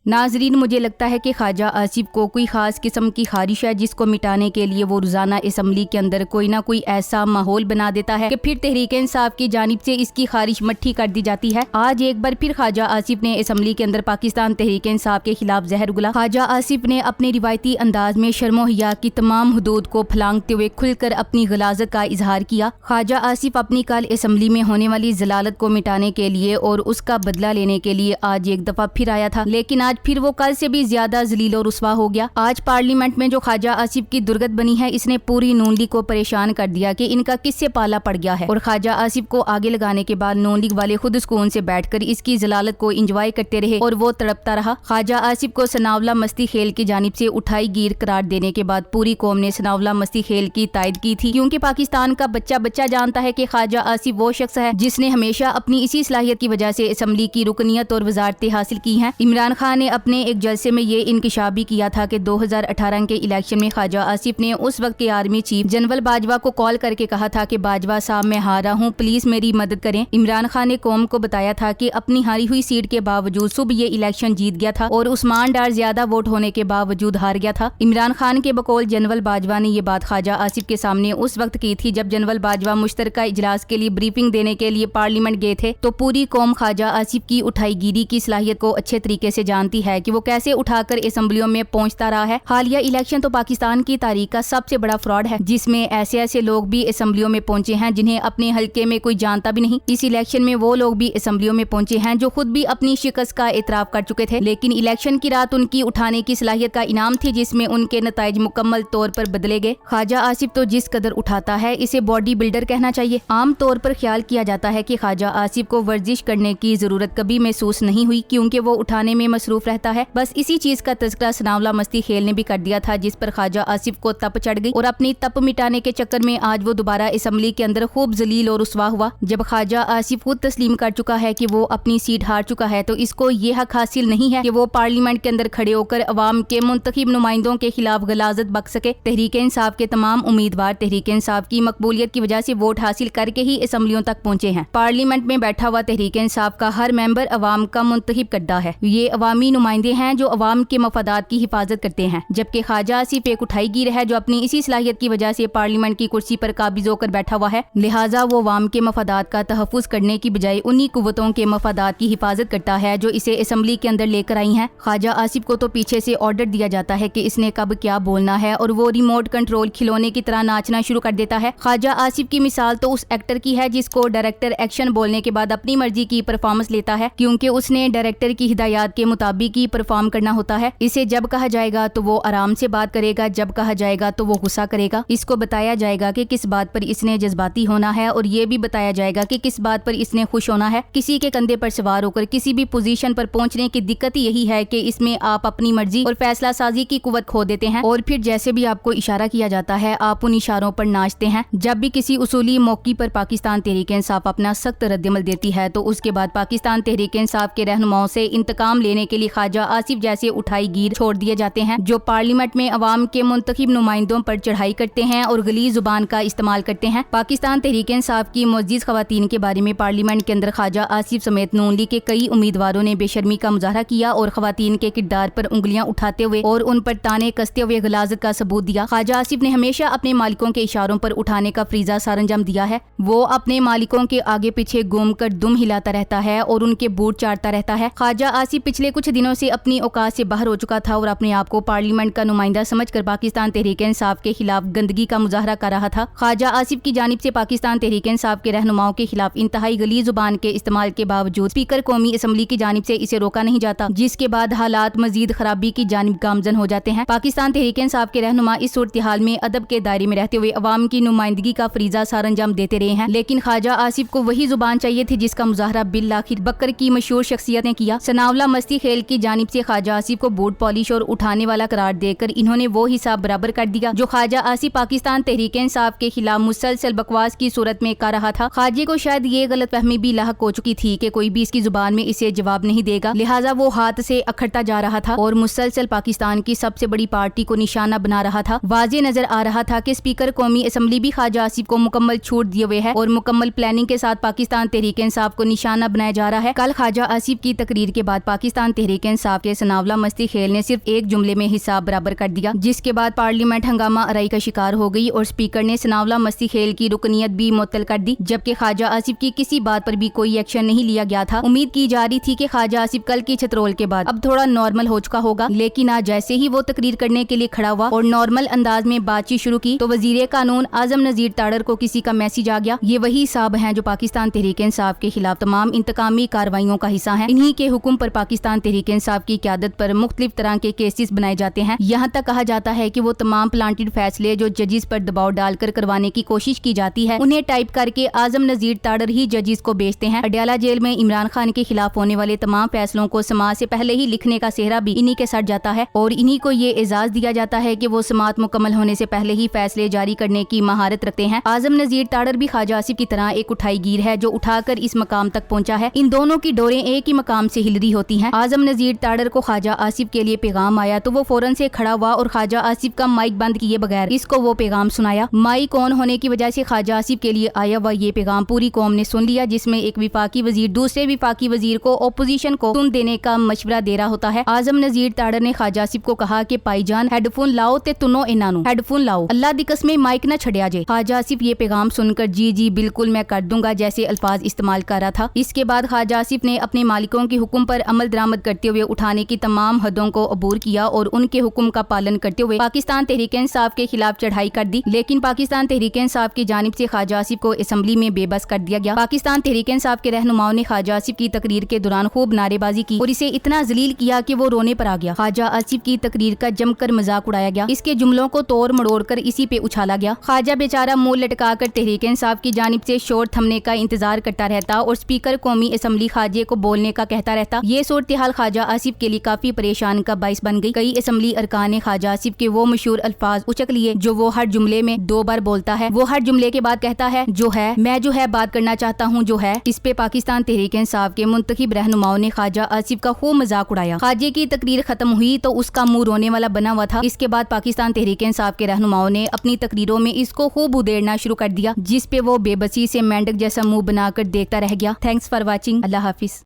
नाजरीन, मुझे लगता है कि ख्वाजा आसिफ को कोई खास किस्म की खारिश है जिसको मिटाने के लिए वो रोजाना असम्बली के अंदर कोई ना कोई ऐसा माहौल बना देता है कि फिर तहरीक इंसाफ की जानिब से इसकी खारिश मट्ठी कर दी जाती है। आज एक बार फिर ख्वाजा आसिफ ने असम्बली के अंदर पाकिस्तान तहरीक इंसाफ के खिलाफ जहर उगला। ख्वाजा आसिफ ने अपने रिवायती अंदाज में शर्मो हिया की तमाम हदूद को फलांगते हुए खुलकर अपनी गलाजत का इजहार किया। ख्वाजा आसिफ अपनी कल असम्बली में होने वाली जलालत को मिटाने के लिए और उसका बदला लेने के लिए आज एक दफा फिर आया था, लेकिन आज फिर वो कल से भी ज्यादा जलील और रुस्वा हो गया। आज पार्लियामेंट में जो ख्वाजा आसिफ की दुर्गत बनी है, इसने पूरी नून लीग को परेशान कर दिया कि इनका किससे पाला पड़ गया है। और ख्वाजा आसिफ को आगे लगाने के बाद नून लीग वाले खुद सुकून से बैठकर इसकी जलालत को इंजॉय करते रहे और वो तड़पता रहा। ख्वाजा आसिफ को सनावला मस्ती खेल की जानिब से उठाई गिर करार देने के बाद पूरी कौम ने सनावला मस्ती खेल की तायद की थी, क्योंकि पाकिस्तान का बच्चा बच्चा जानता है कि ख्वाजा आसिफ वो शख्स है जिसने हमेशा अपनी इसी सलाहियत की वजह से असम्बली की रुकनियत और वजारतें हासिल की हैं। इमरान खान ने अपने एक जलसे में ये इंकशाफ भी किया था कि 2018 के इलेक्शन में ख्वाजा आसिफ ने उस वक्त के आर्मी चीफ जनरल बाजवा को कॉल करके कहा था कि बाजवा साहब, मैं हारा हूँ, प्लीज मेरी मदद करें। इमरान खान ने कौम को बताया था कि अपनी हारी हुई सीट के बावजूद सुबह ये इलेक्शन जीत गया था और उस्मान डार ज्यादा वोट होने के बावजूद हार गया था। इमरान खान के बकौल जनरल बाजवा ने ये बात ख्वाजा आसिफ के सामने उस वक्त की थी जब जनरल बाजवा मुश्तरका इजलास के लिए ब्रीफिंग देने के लिए पार्लियामेंट गए थे। तो पूरी कौम ख्वाजा आसिफ की उठाईगिरी की सलाहियत को अच्छे तरीके से जानती है कि वो कैसे उठाकर असम्बलियों में पहुंचता रहा है। हालिया इलेक्शन तो पाकिस्तान की तारीख का सबसे बड़ा फ्रॉड है, जिसमें ऐसे ऐसे लोग भी असम्बलियों में पहुंचे हैं जिन्हें अपने हल्के में कोई जानता भी नहीं। इस इलेक्शन में वो लोग भी असम्बलियों में पहुंचे हैं जो खुद भी अपनी शिकस्त का एतराफ कर चुके थे, लेकिन इलेक्शन की रात उनकी उठाने की सलाहियत का इनाम थी जिसमें उनके नताइज मुकम्मल तौर पर बदले गए। ख्वाजा आसिफ तो जिस कदर उठाता है इसे बॉडी बिल्डर कहना चाहिए। आम तौर पर ख्याल किया जाता है कि ख्वाजा आसिफ को वर्जिश करने की जरूरत कभी महसूस नहीं हुई, क्योंकि वो उठाने में मसरूफ रहता है। बस इसी चीज का तज़किरा सनावला मस्ती खेल ने भी कर दिया था, जिस पर ख्वाजा आसिफ को तप चढ़ गई और अपनी तप मिटाने के चक्कर में आज वो दोबारा असम्बली के अंदर खूब जलील और रुस्वा हुआ। जब ख्वाजा आसिफ खुद तस्लीम कर चुका है कि वो अपनी सीट हार चुका है, तो इसको ये हक हासिल नहीं है कि वो पार्लियामेंट के अंदर खड़े होकर अवाम के मुंतखब नुमाइंदों के खिलाफ गलाजत बक सके। तहरीक इंसाफ के तमाम उम्मीदवार तहरीक इंसाफ की मकबूलियत की वजह से वोट हासिल करके ही असम्बलियों तक पहुंचे हैं। पार्लियामेंट में बैठा हुआ तहरीक इंसाफ का हर मेंबर अवाम का मुंतखब करदा है। ये अवामी नुमाइंदे हैं जो अवाम के मफादात की हिफाजत करते हैं, जबकि ख्वाजा आसिफ एक उठाईगिर है जो अपनी इसी सलाहियत की वजह से पार्लियामेंट की कुर्सी पर काबिज होकर बैठा हुआ है। लिहाजा वो अवाम के मफादात का तहफ़्फ़ुज़ करने की बजाय उन्हीं कुव्वतों के मफादात की हिफाजत करता है जो इसे असम्बली के अंदर लेकर आई हैं। ख्वाजा आसिफ को तो पीछे से ऑर्डर दिया जाता है कि इसने कब क्या बोलना है और वो रिमोट कंट्रोल खिलौने की तरह नाचना शुरू कर देता है। ख्वाजा आसिफ की मिसाल तो उस एक्टर की है जिसको डायरेक्टर एक्शन बोलने के बाद अपनी मर्जी की परफॉर्मेंस लेता है, क्योंकि उसने डायरेक्टर की हिदायत के मुताबिक ही परफॉर्म करना होता है। इसे जब कहा जाएगा तो वो आराम से बात करेगा, जब कहा जाएगा तो वो गुस्सा करेगा। इसको बताया जाएगा कि किस बात पर इसने जज्बाती होना है और ये भी बताया जाएगा कि किस बात पर इसने खुश होना है। किसी के कंधे पर सवार होकर किसी भी पोजीशन पर पहुंचने की दिक्कत यही है कि इसमें आप अपनी मर्जी और फैसला साजी की कुव्वत खो देते हैं और फिर जैसे भी आपको इशारा किया जाता है आप उन इशारों पर नाचते हैं। जब भी किसी उसूली मौके पर पाकिस्तान तहरीक इंसाफ अपना सख्त रद्दअमल देती है, तो उसके बाद पाकिस्तान तहरीक इंसाफ के रहनुमाओं से इंतकाम लेने के लिए ख्वाजा आसिफ जैसे उठाईगिर छोड़ दिए जाते हैं, जो पार्लियामेंट में अवाम के मुंतखब नुमाइंदों पर चढ़ाई करते हैं और गलीज जुबान का इस्तेमाल करते हैं। पाकिस्तान तहरीक इंसाफ की मुअज़्ज़िज़ ख़वातीन के बारे में पार्लियामेंट के अंदर ख्वाजा आसिफ समेत नून लीग के कई उम्मीदवारों ने बेशर्मी का मुजाहरा किया और ख़वातीन के किरदार पर उंगलियां उठाते हुए और उन पर ताने कसते हुए गलाजत का सबूत दिया। ख्वाजा आसिफ ने हमेशा अपने मालिकों के इशारों पर उठाने का फरीजा सरअंजाम दिया है। वो अपने मालिकों के आगे पीछे घूम कर दुम हिलाता रहता है और उनके बूट चाटता रहता है। ख्वाजा आसिफ पिछले कुछ दिनों से अपनी औकात से बाहर हो चुका था और अपने आप को पार्लियामेंट का नुमाइंदा समझकर पाकिस्तान तहरीक इंसाफ के खिलाफ गंदगी का मुजाहरा कर रहा था। ख्वाजा आसिफ की जानिब से पाकिस्तान तहरीक इंसाफ के रहनुमाओं के खिलाफ इंतहाई गलीज जुबान के इस्तेमाल के बावजूद स्पीकर कौमी असम्बली की जानिब से इसे रोका नहीं जाता, जिसके बाद हालात मजीद खराबी की जानिब गामजन हो जाते हैं। पाकिस्तान तहरीक इंसाफ के रहनुमा इस सूरत हाल में अदब के दायरे में रहते हुए अवाम की नुमाइंदगी का फरीजा सरअंजाम देते रहे हैं, लेकिन ख्वाजा आसिफ को वही जुबान चाहिए थी जिसका मुजाहरा बिल आखिर बकर की मशहूर शख्सियत ने किया। सनावला मस्ती खेल की जानिब से ख्वाजा आसिफ को बूट पॉलिश और उठाने वाला करार देकर इन्होंने वो हिसाब बराबर कर दिया जो ख्वाजा आसिफ पाकिस्तान तहरीक इंसाफ के खिलाफ मुसलसल बकवास की सूरत में कर रहा था। ख्वाजे को शायद ये गलतफहमी भी लाहक हो चुकी थी कि कोई भी इसकी जुबान में इसे जवाब नहीं देगा, लिहाजा वो हाथ से अखड़ता जा रहा था और मुसलसल पाकिस्तान की सबसे बड़ी पार्टी को निशाना बना रहा था। वाज़े नजर आ रहा था कि स्पीकर कौमी असम्बली भी ख्वाजा आसिफ को मुकम्मल छूट दिए हुए है और मुकम्मल प्लानिंग के साथ पाकिस्तान तहरीक इंसाफ को निशाना बनाया जा रहा है। कल ख्वाजा आसिफ की तकरीर के बाद पाकिस्तान तहरीक तहरीक इंसाफ के सनावला मस्ती खेल ने सिर्फ एक जुमले में हिसाब बराबर कर दिया, जिसके बाद पार्लियामेंट हंगामा अराई का शिकार हो गई और स्पीकर ने सनावला मस्ती खेल की रुकनीत भी मुअत्तल कर दी, जबकि ख्वाजा आसिफ की किसी बात पर भी कोई एक्शन नहीं लिया गया था। उम्मीद की जा रही थी कि ख्वाजा आसिफ कल की छतरोल के बाद अब थोड़ा नॉर्मल हो चुका होगा, लेकिन आज जैसे ही वो तकरीर करने के लिए खड़ा हुआ और नॉर्मल अंदाज में बातचीत शुरू की तो वजीर कानून आजम नजीर ताड़र को किसी का मैसेज आ गया। ये वही साहब हैं जो पाकिस्तान तहरीक इंसाफ के खिलाफ तमाम इंतकामी कार्रवाइयों का हिस्सा हैं। इन्हीं के हुक्म पर पाकिस्तान तहरीक इंसाफ की क़यादत पर मुख्तलिफ तरह के केसेस बनाए जाते हैं। यहाँ तक कहा जाता है कि वो तमाम प्लांटेड फैसले जो जजेस पर दबाव डालकर करवाने की कोशिश की जाती है उन्हें टाइप करके आजम नजीर ताड़र ही जजेस को भेजते हैं। अडयाला जेल में इमरान खान के खिलाफ होने वाले तमाम फैसलों को समाज से पहले ही लिखने का सेहरा भी इन्हीं के सर जाता है और इन्हीं को ये एजाज दिया जाता है कि वो समाअत मुकम्मल होने से पहले ही फैसले जारी करने की महारत रखते हैं। आजम नजीर ताड़र भी ख्वाजा आसिफ की तरह एक उठाई गिर है जो उठाकर इस मकाम तक पहुंचा है। इन दोनों की डोरें एक ही मकाम से हिल रही होती हैं। आजम नजीर ताड़र को ख्वाजा आसिफ के लिए पैगाम आया तो वो फौरन से खड़ा हुआ और ख्वाजा आसिफ का माइक बंद किए बगैर इसको वो पैगाम सुनाया। माइक ऑन होने की वजह से ख्वाजा आसिफ के लिए आया हुआ ये पैगाम पूरी कौम ने सुन लिया, जिसमें एक विफाकी वजीर दूसरे विफाकी वजीर को ओपोजिशन को सुन देने का मशवरा दे रहा होता है। आजम नजीर ताड़र ने ख्वाजा आसिफ को कहा कि पाईजान हेडफोन लाओ ते तुनो इनानू हेडफोन लाओ, अल्लाह दी कसम माइक न छड़िया जे। ख्वाजा आसिफ ये पैगाम सुनकर जी जी बिल्कुल मैं कर दूंगा जैसे अल्फाज इस्तेमाल कर रहा था। इसके बाद ख्वाजा आसिफ ने अपने मालिकों के हुक्म पर अमल दरामद करते हुए उठाने की तमाम हदों को अबूर किया और उनके हुक्म का पालन करते हुए पाकिस्तान तहरीक इंसाफ के खिलाफ चढ़ाई कर दी, लेकिन पाकिस्तान तहरीक इंसाफ की जानिब से ख्वाजा आसिफ को असेंबली में बेबस कर दिया गया। पाकिस्तान तहरीक इंसाफ के रहनुमाओं ने ख्वाजा आसिफ की तकरीर के दौरान खूब नारेबाजी की और इसे इतना जलील किया कि वो रोने पर आ गया। ख्वाजा आसिफ की तकरीर का जमकर मजाक उड़ाया गया, इसके जुमलों को तोड़ मड़ोड़ कर इसी पे उछाला गया। ख्वाजा बेचारा मुंह लटका कर तहरीक इंसाफ की जानिब से शोर थमने का इंतजार करता रहता और स्पीकर कौमी असेंबली ख्वाजे को बोलने का कहता रहता। ये सूरत हाल ख्वाजा आसिफ के लिए काफी परेशान का बाइस बन गई। कई असेंबली अरकान ने ख्वाजा आसिफ के वो मशहूर अल्फाज उचक लिए जो वो हर जुमले में 2 बार बोलता है। वो हर जुमले के बाद कहता है जो है, मैं जो है बात करना चाहता हूँ जो है। इस पे पाकिस्तान तहरीक इंसाफ के मुंतखब रहनुमाओं ने ख्वाजा आसिफ का खूब मजाक उड़ाया। ख्वाजे की तकरीर खत्म हुई तो उसका मुंह रोने वाला बना हुआ था। इसके बाद पाकिस्तान तहरीक इंसाफ के रहनुमाओं ने अपनी तकरीरों में इसको खूब उदेड़ना शुरू कर दिया, जिस पे वो बेबसी से मेंढक जैसा मुंह बनाकर देखता रह गया। Thanks for watching. Allah Hafiz.